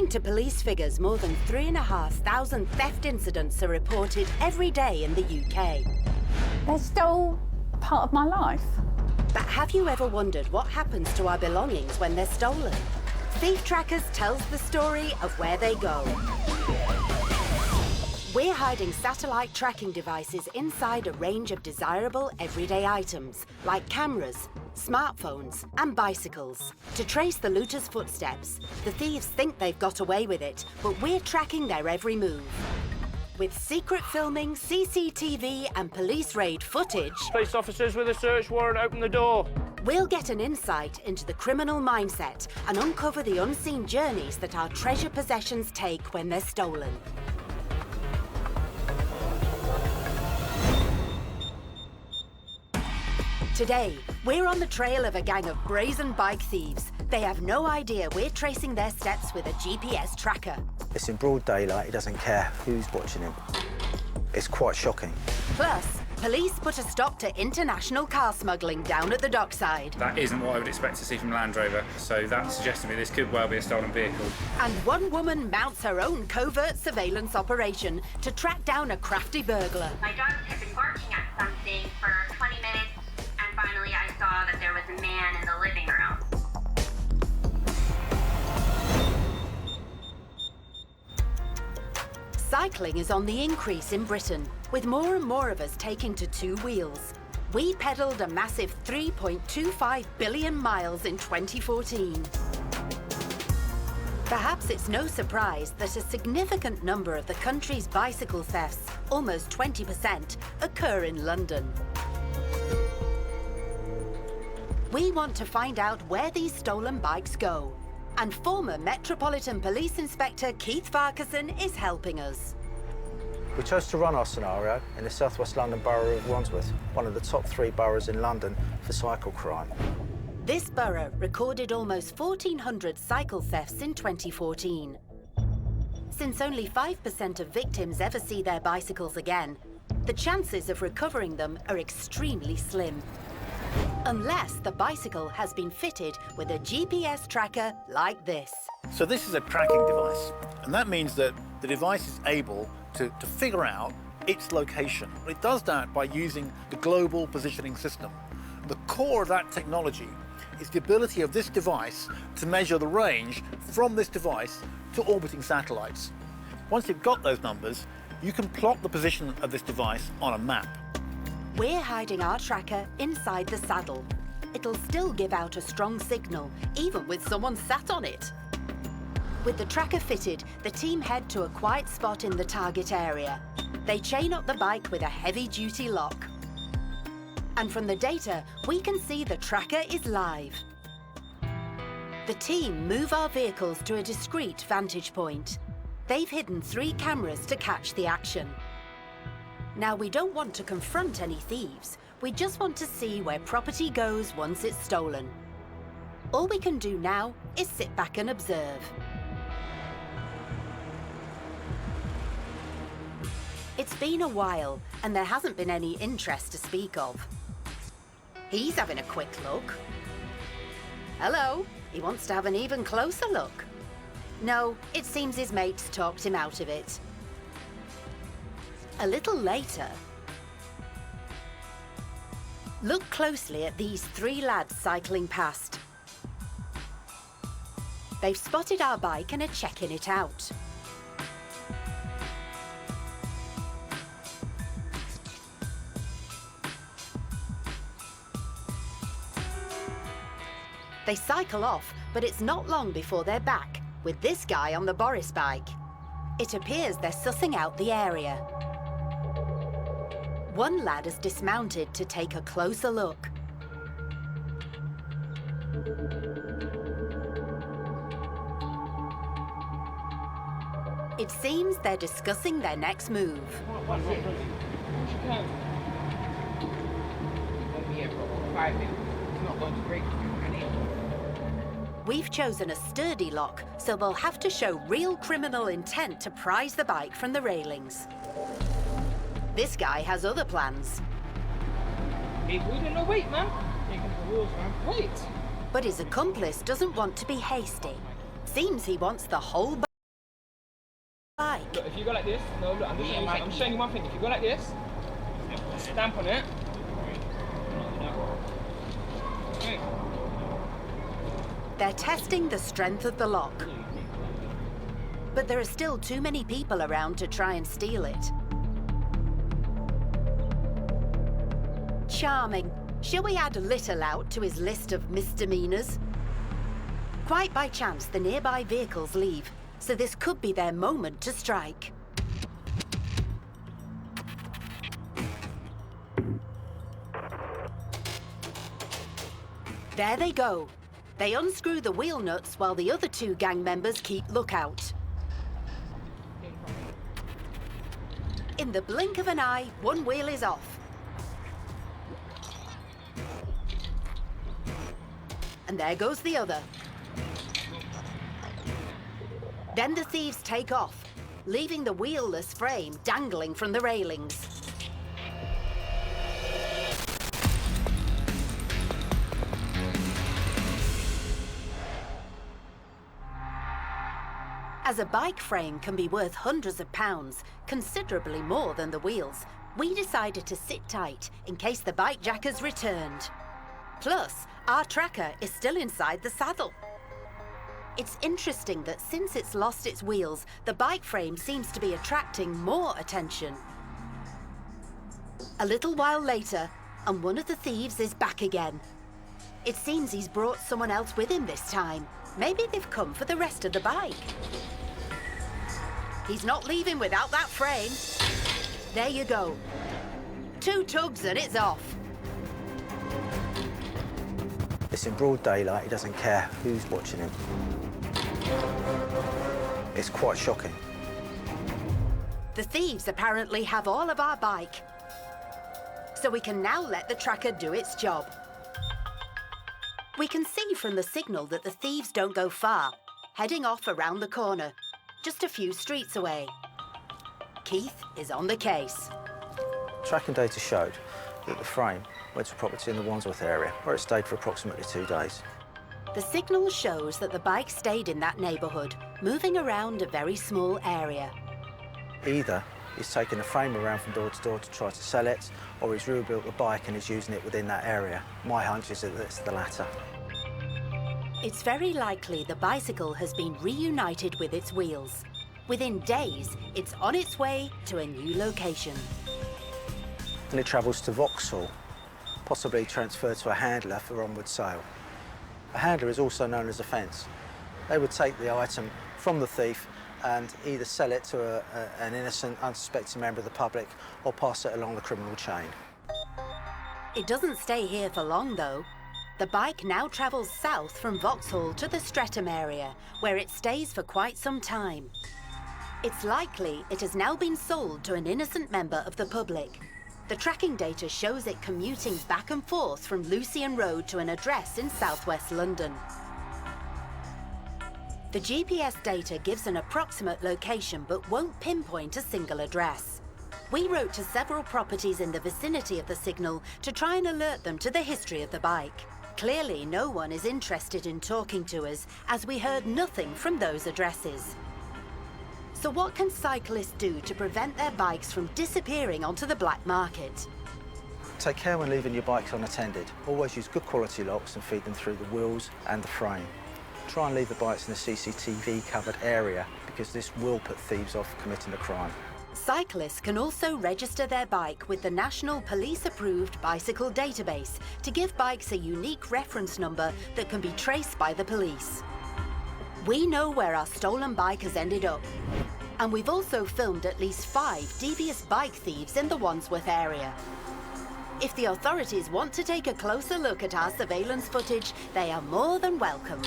According to police figures, more than 3,500 theft incidents are reported every day in the UK. They're still part of my life. But have you ever wondered what happens to our belongings when they're stolen? Thief Trackers tells the story of where they go. We're hiding satellite tracking devices inside a range of desirable everyday items, like cameras, smartphones, and bicycles. To trace the looters' footsteps, the thieves think they've got away with it, but we're tracking their every move. With secret filming, CCTV, and police raid footage, Police officers with a search warrant, open the door. we'll get an insight into the criminal mindset and uncover the unseen journeys that our treasure possessions take when they're stolen. Today, we're on the trail of a gang of brazen bike thieves. They have no idea we're tracing their steps with a GPS tracker. It's in broad daylight, he doesn't care who's watching him. It's quite shocking. Plus, police put a stop to international car smuggling down at the dockside. That isn't what I would expect to see from Land Rover, so that suggests to me this could well be a stolen vehicle. And one woman mounts her own covert surveillance operation to track down a crafty burglar. My dogs had been barking at something for 20 minutes, and finally I saw that there was a man in the living room. Cycling is on the increase in Britain, with more and more of us taking to two wheels. We pedalled a massive 3.25 billion miles in 2014. Perhaps it's no surprise that a significant number of the country's bicycle thefts, almost 20%, occur in London. We want to find out where these stolen bikes go. And former Metropolitan Police Inspector Keith Farquharson is helping us. We chose to run our scenario in the South West London borough of Wandsworth, one of the top 3 boroughs in London for cycle crime. This borough recorded almost 1,400 cycle thefts in 2014. Since only 5% of victims ever see their bicycles again, the chances of recovering them are extremely slim. Unless the bicycle has been fitted with a GPS tracker like this. So this is a tracking device, and that means that the device is able to figure out its location. It does that by using the global positioning system. The core of that technology is the ability of this device to measure the range from this device to orbiting satellites. Once you've got those numbers, you can plot the position of this device on a map. We're hiding our tracker inside the saddle. It'll still give out a strong signal, even with someone sat on it. With the tracker fitted, the team head to a quiet spot in the target area. They chain up the bike with a heavy-duty lock. And from the data, we can see the tracker is live. The team move our vehicles to a discreet vantage point. They've hidden 3 cameras to catch the action. Now, we don't want to confront any thieves. We just want to see where property goes once it's stolen. All we can do now is sit back and observe. It's been a while, and there hasn't been any interest to speak of. He's having a quick look. Hello, he wants to have an even closer look. No, it seems his mates talked him out of it. A little later, look closely at these 3 lads cycling past. They've spotted our bike and are checking it out. They cycle off, but it's not long before they're back, with this guy on the Boris bike. It appears they're sussing out the area. One lad has dismounted to take a closer look. It seems they're discussing their next move. We've chosen a sturdy lock, so they'll have to show real criminal intent to prise the bike from the railings. This guy has other plans. Hey, no, wait, man. Taking the rules, man. Wait. But his accomplice doesn't want to be hasty. Seems he wants the whole bike. Look, if you go like this, no, look, I'm showing you one thing. If you go like this, stamp on it. Okay. They're testing the strength of the lock. But there are still too many people around to try and steal it. Charming. Shall we add Little-Out to his list of misdemeanors? Quite by chance, the nearby vehicles leave, so this could be their moment to strike. There they go. They unscrew the wheel nuts while the other two gang members keep lookout. In the blink of an eye, one wheel is off. And there goes the other. Then the thieves take off, leaving the wheelless frame dangling from the railings. As a bike frame can be worth hundreds of pounds, considerably more than the wheels, we decided to sit tight in case the bike jackers returned. Plus, our tracker is still inside the saddle. It's interesting that since it's lost its wheels, the bike frame seems to be attracting more attention. A little while later, and one of the thieves is back again. It seems he's brought someone else with him this time. Maybe they've come for the rest of the bike. He's not leaving without that frame. There you go. 2 tugs and it's off. It's in broad daylight, he doesn't care who's watching him. It's quite shocking. The thieves apparently have all of our bike. So we can now let the tracker do its job. We can see from the signal that the thieves don't go far, heading off around the corner, just a few streets away. Keith is on the case. Tracking data showed that the frame went to property in the Wandsworth area, where it stayed for approximately 2 days. The signal shows that the bike stayed in that neighbourhood, moving around a very small area. Either he's taken the frame around from door to door to try to sell it, or he's rebuilt the bike and is using it within that area. My hunch is that it's the latter. It's very likely the bicycle has been reunited with its wheels. Within days, it's on its way to a new location. And it travels to Vauxhall, possibly transferred to a handler for onward sale. A handler is also known as a fence. They would take the item from the thief and either sell it to an innocent, unsuspecting member of the public or pass it along the criminal chain. It doesn't stay here for long, though. The bike now travels south from Vauxhall to the Streatham area, where it stays for quite some time. It's likely it has now been sold to an innocent member of the public. The tracking data shows it commuting back and forth from Lucian Road to an address in southwest London. The GPS data gives an approximate location but won't pinpoint a single address. We wrote to several properties in the vicinity of the signal to try and alert them to the history of the bike. Clearly, no one is interested in talking to us, as we heard nothing from those addresses. So what can cyclists do to prevent their bikes from disappearing onto the black market? Take care when leaving your bikes unattended. Always use good quality locks and feed them through the wheels and the frame. Try and leave the bikes in a CCTV covered area, because this will put thieves off committing a crime. Cyclists can also register their bike with the National Police-approved Bicycle Database to give bikes a unique reference number that can be traced by the police. We know where our stolen bike has ended up, and we've also filmed at least 5 devious bike thieves in the Wandsworth area. If the authorities want to take a closer look at our surveillance footage, they are more than welcome.